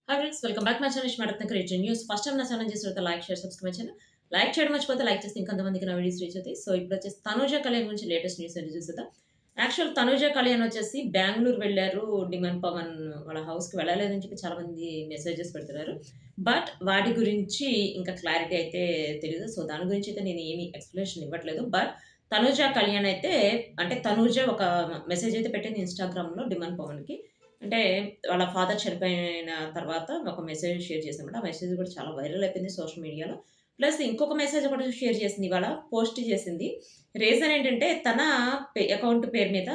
Hi friends, welcome back my channel Ishmaratna creative news. First time నా channel చేసిన like share subscribe చేయండి. Like చేయడం మర్చిపోతే లైక్ చేస్తే ఇంకొంతమందికి నా వీడియోస్ రీచ్ అవుతాయి. సో ఇప్పుడు వచ్చేసి తనూజ కళ్యాణ్ గురించి లేటెస్ట్ న్యూస్ అనేది చూసేద్దాం. యాక్చువల్ తనూజ కళ్యాణ్ వచ్చేసి బెంగుళూరు వెళ్లారు. డిమాండ్ పవన్ వాళ్ళ హౌస్‌కి వెళ్ళలేదని చెప్పి చాలా మంది మెసేజెస్ పెడుతున్నారు. బట్ వాటి గురించి ఇంకా క్లారిటీ అయితే తెలీదు. సో దాని గురించి అయితే నేను ఏమి ఎక్స్‌ప్లనేషన్ ఇవ్వట్లేదు. బట్ తనూజ కళ్యాణ్ అయితే అంటే తనూజ ఒక మెసేజ్ అయితే పెట్టింది ఇన్‌స్టాగ్రామ్‌లో డిమాండ్ పవన్‌కి. అంటే వాళ్ళ ఫాదర్ చనిపోయిన తర్వాత ఒక మెసేజ్ షేర్ చేసిందన్నమాట. ఆ మెసేజ్ కూడా చాలా వైరల్ అయిపోయింది సోషల్ మీడియాలో. ప్లస్ ఇంకొక మెసేజ్ కూడా షేర్ చేసింది ఇవాళ పోస్ట్ చేసింది. రీజన్ ఏంటంటే తన అకౌంట్ పేరు మీద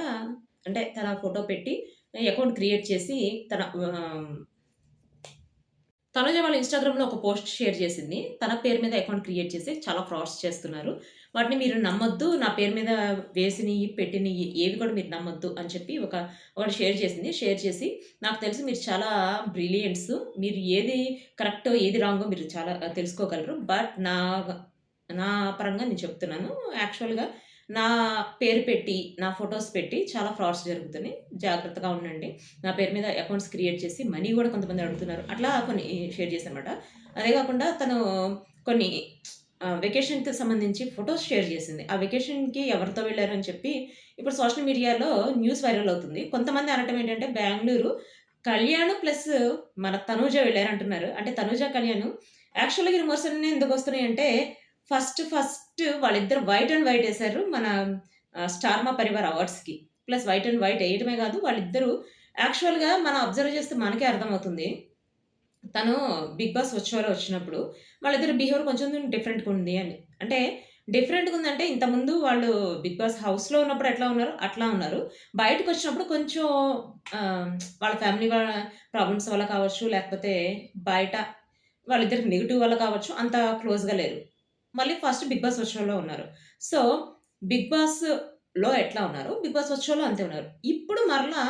అంటే తన ఫోటో పెట్టి అకౌంట్ క్రియేట్ చేసి తన తనుజ వాళ్ళ ఇన్‌స్టాగ్రామ్‌లో ఒక పోస్ట్ షేర్ చేసింది. తన పేరు మీద అకౌంట్ క్రియేట్ చేసి చాలా ఫ్రాడ్స్ చేస్తున్నారు. వాటిని మీరు నమ్మొద్దు. నా పేరు మీద వేసినయి, పెట్టినయి ఏవి కూడా మీరు నమ్మొద్దు అని చెప్పి ఒకటి షేర్ చేసింది. షేర్ చేసి నాకు తెలిసి మీరు చాలా బ్రిలియంట్స్. మీరు ఏది కరెక్టో, ఏది రాంగో మీరు చాలా తెలుసుకోగలరు. బట్ నా నా పరంగా నేను చెప్తున్నాను. యాక్చువల్‌గా నా పేరు పెట్టి, నా ఫోటోస్ పెట్టి చాలా ఫ్రాడ్స్ జరుగుతున్నాయి. జాగ్రత్తగా ఉండండి. నా పేరు మీద అకౌంట్స్ క్రియేట్ చేసి మనీ గూడా కొంతమంది అడుగుతున్నారు. అట్లా కొన్ని షేర్ చేశానన్నమాట. అదే గాకుండా తను కొన్ని వెకేషన్‌కి సంబంధించి ఫోటోస్ షేర్ చేసింది. ఆ వెకేషన్‌కి ఎవరితో వెళ్లారని చెప్పి ఇప్పుడు సోషల్ మీడియాలో న్యూస్ వైరల్ అవుతుంది. కొంతమంది అనటం ఏంటంటే బెంగుళూరు కళ్యాణ్ ప్లస్ మన తనూజ వెళ్లారంటున్నారు. అంటే తనూజ, కళ్యాణ్ యాక్చువల్‌గా ఈ రూమర్స్ అన్నీ ఎందుకొస్తున్నాయంటే ఫస్ట్ వాళ్ళిద్దరు వైట్ అండ్ వైట్ ఎసారు. మన 'స్టార్ మా పరివార్' అవార్డ్స్‌కి. ప్లస్ వైట్ అండ్ వైట్ ఎయటమే గాదు. వాళ్ళిద్దరూ యాక్చువల్‌గా మనం అబ్జర్వ్ చేస్తే మనకే అర్థమవుతుంది. తను 'బిగ్ బాస్' షోలో వచ్చినప్పుడు వాళ్ళిద్దరి బిహేవియర్ కొంచెం డిఫరెంట్‌గా ఉంది అని. అంటే డిఫరెంట్‌గా ఉందంటే ఇంతకుముందు వాళ్ళు 'బిగ్ బాస్' హౌస్‌లో ఉన్నప్పుడు ఎట్లా ఉన్నారో అట్లా ఉన్నారు. బయటకొచ్చినప్పుడు కొంచెం వాళ్ళ ఫ్యామిలీ ప్రాబ్లమ్స్ వల్ల కావచ్చు, లేకపోతే బయట వాళ్ళిద్దరికి నెగెటివ్ వల్ల కావచ్చు అంత క్లోజ్‌గా లేరు. మళ్ళీ ఫస్ట్ 'బిగ్ బాస్' షోలో ఉన్నారు. సో, 'బిగ్ బాస్‌లో' ఎట్లా ఉన్నారో 'బిగ్ బాస్' షోలో అంతే ఉన్నారు. ఇప్పుడు మరలా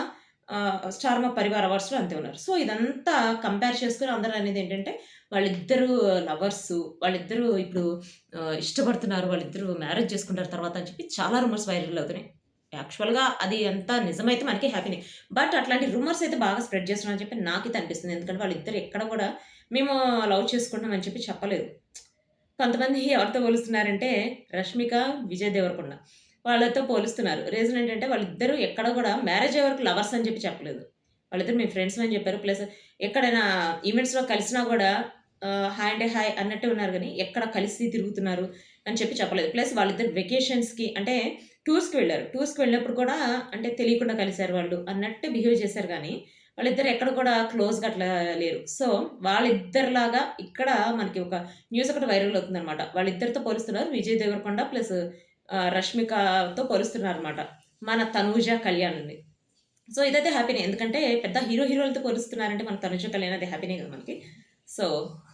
'స్టార్ మా పరివార్' అవార్డ్స్‌లో అంతే ఉన్నారు. సో, ఇదంతా కంపేర్ చేసుకొని అందరూ అనేదేంటంటే వాళ్ళిద్దరూ లవర్సు. వాళ్ళిద్దరూ ఇప్పుడు ఇష్టపడుతున్నారు. వాళ్ళిద్దరూ మ్యారేజ్ చేసుకుంటారు తర్వాత అని చెప్పి చాలా రూమర్స్ వైరల్ అవుతున్నాయి. యాక్చువల్‌గా అది అంతా నిజమైతే మనకి హ్యాపీనే. బట్ అట్లాంటి రూమర్స్ అయితే బాగా స్ప్రెడ్ చేస్తున్నారని చెప్పి నాకైతే అనిపిస్తుంది. ఎందుకంటే వాళ్ళిద్దరు ఎక్కడ కూడా మేము లవ్ చేసుకుంటున్నాం అని చెప్పి చెప్పలేదు. కొంతమంది ఎవరితో పోలుస్తున్నారంటే 'రష్మిక, విజయ్ దేవరకొండ' వాళ్ళతో పోలుస్తున్నారు. రీజన్ ఏంటంటే వాళ్ళిద్దరూ ఎక్కడ కూడా మ్యారేజ్ అయ్యే వరకు లవర్స్ అని చెప్పి చెప్పలేదు. వాళ్ళిద్దరు మేము ఫ్రెండ్స్ అని చెప్పారు. ప్లస్ ఎక్కడైనా ఈవెంట్స్‌లో కలిసినా కూడా హాయ్ అంటే హాయ్ అన్నట్టే ఉన్నారు గానీ, ఎక్కడ కలిసి తిరుగుతున్నారు అని చెప్పి చెప్పలేదు. ప్లస్ వాళ్ళిద్దరు వెకేషన్స్‌కి అంటే టూర్స్‌కి వెళ్లారు. టూర్స్‌కి వెళ్ళినప్పుడు కూడా అంటే తెలియకుండా కలిసారు వాళ్ళు అన్నట్టు బిహేవ్ చేశారు గానీ, వాళ్ళిద్దరు ఎక్కడ కూడా క్లోజ్‌గా అట్లా లేరు. సో, వాళ్ళిద్దరిలాగా ఇక్కడ మనకి ఒక న్యూస్ ఒకటి వైరల్ అవుతుందనమాట. వాళ్ళిద్దరితో పోలుస్తున్నారు. విజయ్ దేవరకొండ ప్లస్ 'రష్మిక'తో పోలుస్తున్నారనమాట. మన 'తనూజ కళ్యాణ్‌ని.' సో, ఇదైతే హ్యాపీనే. ఎందుకంటే పెద్ద హీరోలతో పోలుస్తున్నారంటే మన 'తనుజ కళ్యాణ్' అది హ్యాపీనే కదా మనకి. సో,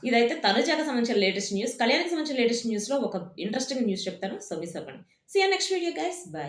ఇదైతే 'తనుజకి' సంబంధించిన లేటెస్ట్ న్యూస్. 'కళ్యాణ్‌కి' సంబంధించిన లేటెస్ట్ న్యూస్‌లో ఒక ఇంట్రెస్టింగ్ న్యూస్ చెప్తాను. సో, మిస్ అవ్వకండి. See you next video guys. By.